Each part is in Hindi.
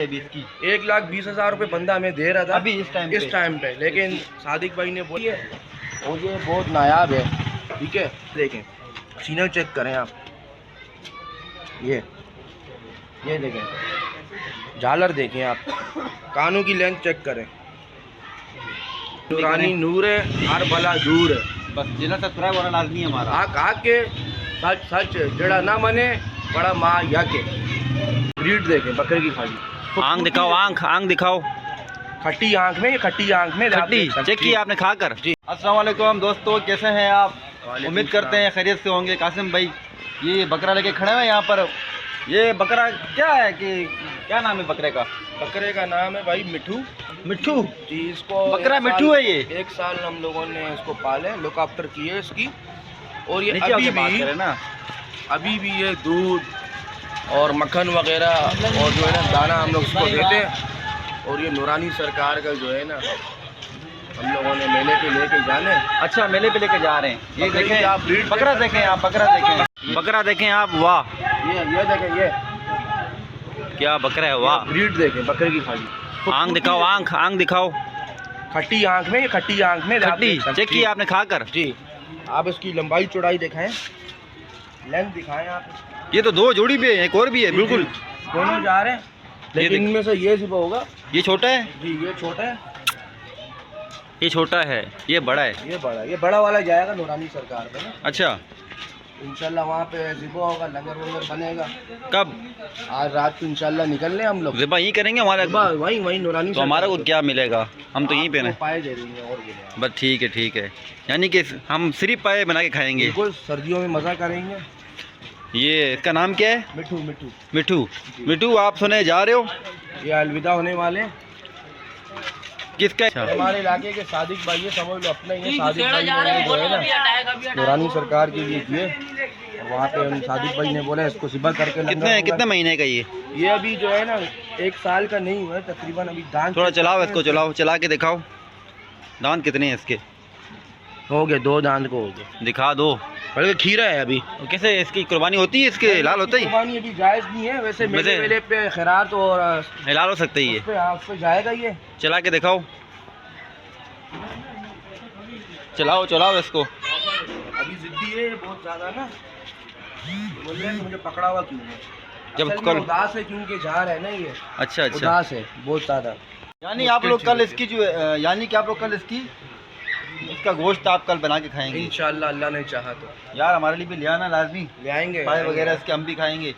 की 1,20,000 रुपये बंदा हमें दे रहा था अभी इस टाइम पे, लेकिन सादिक भाई ने बोली और ये बहुत नायाब है। ठीक है, देखें सीना चेक करें आप, ये देखें, झालर देखें आप, कानों की लेंथ चेक करें, नूरानी नूर है, हर भला दूर है, बस जिला सब्सक्राइब होना लाजमी है हमारा। आके सच सच जड़ा ना मने बड़ा माँ या के ब्रीड देखें बकरे की खाली आंख दिखाओ, आंख दिखाओ, खट्टी आंख में, खट्टी आंख में खट्टी चेक की आपने खाकर जी। अस्सलाम वालेकुम दोस्तों, कैसे हैं आप? उम्मीद करते हैं खैरियत से होंगे। कासिम भाई ये बकरा लेके खड़े हैं यहाँ पर। ये बकरा क्या है कि क्या नाम है बकरे का? बकरे का नाम है भाई मिठू। मिठू जी, इसको बकरा मिठू है। ये 1 साल हम लोगों ने इसको पाले, लुक आफ्टर किए इसकी, और ये अभी भी ये दूध और मक्खन वगैरह और जो है ना दाना हम लोग उसको देते हैं। और ये नूरानी सरकार का जो है ना हम लोगों ने मेले पे लेके जाने। अच्छा, मेले पे लेके जा रहे हैं। ये देखें आप, बकरा देखें आप, बकरा देखें आप, वाह। ये देखें, ये क्या बकरा है, वाह। ब्रीड देखें बकरे की खाली आंख दिखाओ, आंख दिखाओ, खट्टी आंख में, खट्टी आंख में खट्टी चेक की आपने खाकर जी। आप इसकी लंबाई चौड़ाई दिखाएं, लेंथ दिखाएं आप। ये तो 2 जोड़ी भी है, एक और भी है, बिल्कुल दोनों जा रहे हैं, लेकिन इनमें से ये सिर्फ होगा। ये छोटा है जी, ये छोटा है, ये छोटा है, ये बड़ा है, ये बड़ा वाला जाएगा नूरानी सरकार पे ना। अच्छा, इंशाल्लाह वहाँ पे ज़िबा होगा, लंगर वंगर बनेगा। कब? आज रात को इंशाल्लाह निकलने हम लोग। ज़िबा यहीं करेंगे हमारा? वहीं नूरानी। तो हमारा को क्या मिलेगा? हम तो यहीं पे ना पाए दे देंगे और भी। बस ठीक है। यानी कि हम सिर्फ पाए बना के खाएंगे। बिल्कुल, सर्दियों में मज़ा करेंगे। ये इसका नाम क्या है? मिठू। मिठू आप सुने जा रहे हो? ये अलविदा होने वाले। किसका? हमारे इलाके के सादिक भाई है, समझ लो अपना ही है। सादिक भाई ने जो है ना नूरानी सरकार के लिए किए, और वहाँ पे हम सादिक भाई ने बोला इसको ज़िबा करके। कितने महीने का ये अभी जो है ना 1 साल का नहीं हुआ है तकरीबन। अभी दांत थोड़ा चलाओ इसको, चला के दिखाओ। दांत कितने हैं इसके? हो गए 2 दांत को, हो गए। दिखा दो। बल्कि खीरा है अभी। कैसे इसकी कुर्बानी होती है? इसके लाल होता है? कुर्बानी अभी जायज़ नहीं है वैसे। मेले पे खैरात और लाल हो सकते ही है। उस पे जाएगा ये। चला के दिखाओ, चलाओ इसको। अभी जिद्दी है बहुत ज़्यादा ना, बोल रहे हैं मुझे पकड़ा हुआ क्यों है। जब कल उदास है क्योंकि जा रहा है ना ये। अच्छा उदास है बहुत ज़्यादा। यानी आप लोग कल इसकी इसका गोश्त आप कल बना के खाएंगे इंशाल्लाह, अल्लाह ने चाहा तो। यार हमारे लिए भी ले आना, लाजमी ले आएंगे। पाए वगैरह इसके हम भी खाएंगे।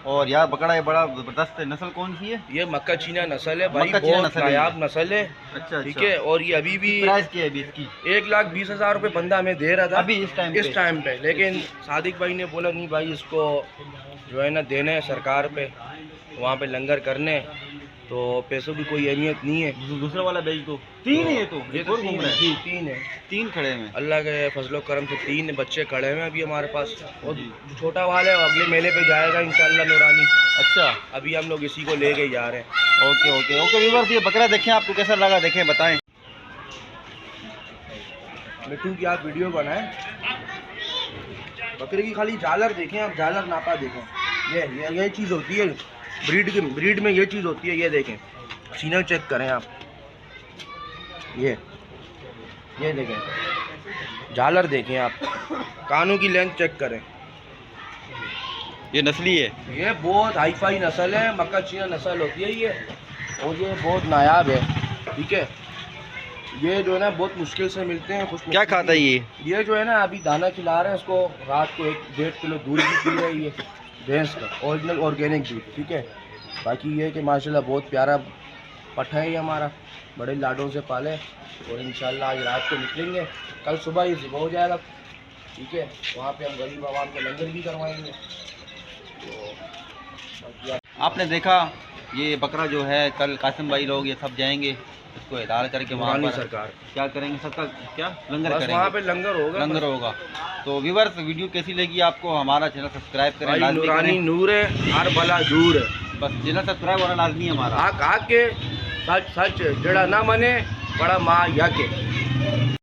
और यार बकरा ये बड़ा ज़बरदस्त है। नस्ल कौन सी है? ये मक्का चीना नस्ल है भाई, बहुत नायाब नस्ल है। अच्छा, ठीक है। और ये अभी भी प्राइस क्या है इसकी? 1,20,000 रुपये बंदा हमें दे रहा था अभी इस टाइम पे, लेकिन सादिक भाई ने बोला नहीं भाई इसको जो है ना देने है सरकार पे, वहाँ पे लंगर करने, तो पैसों की कोई अहमियत नहीं है। दूसरा वाला बेच दो। 3 है ये तो घूम रहे हैं। 3 है, 3 खड़े हैं। अल्लाह के फजलो करम से 3 बच्चे खड़े हैं अभी हमारे पास। और छोटा वाला है, अगले मेले पे जाएगा इंशाल्लाह नूरानी। अच्छा, अभी हम लोग इसी को लेके जा रहे हैं। ओके व्यूअर्स, ये बकरा देखें, आपको कैसा लगा देखें, बताएं। मिठू की आप वीडियो बनाएं, बकरे की खाली झालर देखें आप, झालर नापा देखें। ये चीज़ होती है ब्रीड में, ये चीज़ होती है। ये देखें, सीना चेक करें आप, ये देखें, झालर देखें आप, कानों की लेंथ चेक करें। ये नस्ली है, ये बहुत हाई फाई नस्ल है, मक्का चीना नस्ल होती है ये, और ये बहुत नायाब है। ठीक है, ये जो है ना बहुत मुश्किल से मिलते हैं। क्या खाता है ये जो है ना अभी दाना खिला रहे हैं इसको, रात को 1-1.5 किलो दूध भी पी रही है भैंस का, ओरिजिनल ऑर्गेनिक दूध। ठीक है, बाकी ये कि माशाल्लाह बहुत प्यारा पठा है ये हमारा, बड़े लाडों से पाले, और इंशाल्लाह आज रात को निकलेंगे, कल सुबह ये ज़िबा हो जाएगा। ठीक है, वहाँ पे हम गरीब आवाम को लंगर भी करवाएंगे। तो आपने देखा ये बकरा जो है, कल कासिम भाई लोग ये सब जाएंगे इसको इदार करके वहाँ पर सरकार क्या करेंगे, सबका क्या लंगर करेंगे, वहाँ पे लंगर होगा। तो व्यूअर्स, वीडियो कैसी लगी आपको? हमारा चैनल सब्सक्राइब करें, नूरानी नूर है, हर भला दूर है, बस चैनल सब्सक्राइब होना लाजमी है हमारा। आके सच जड़ा ना मने बड़ा माँ या के।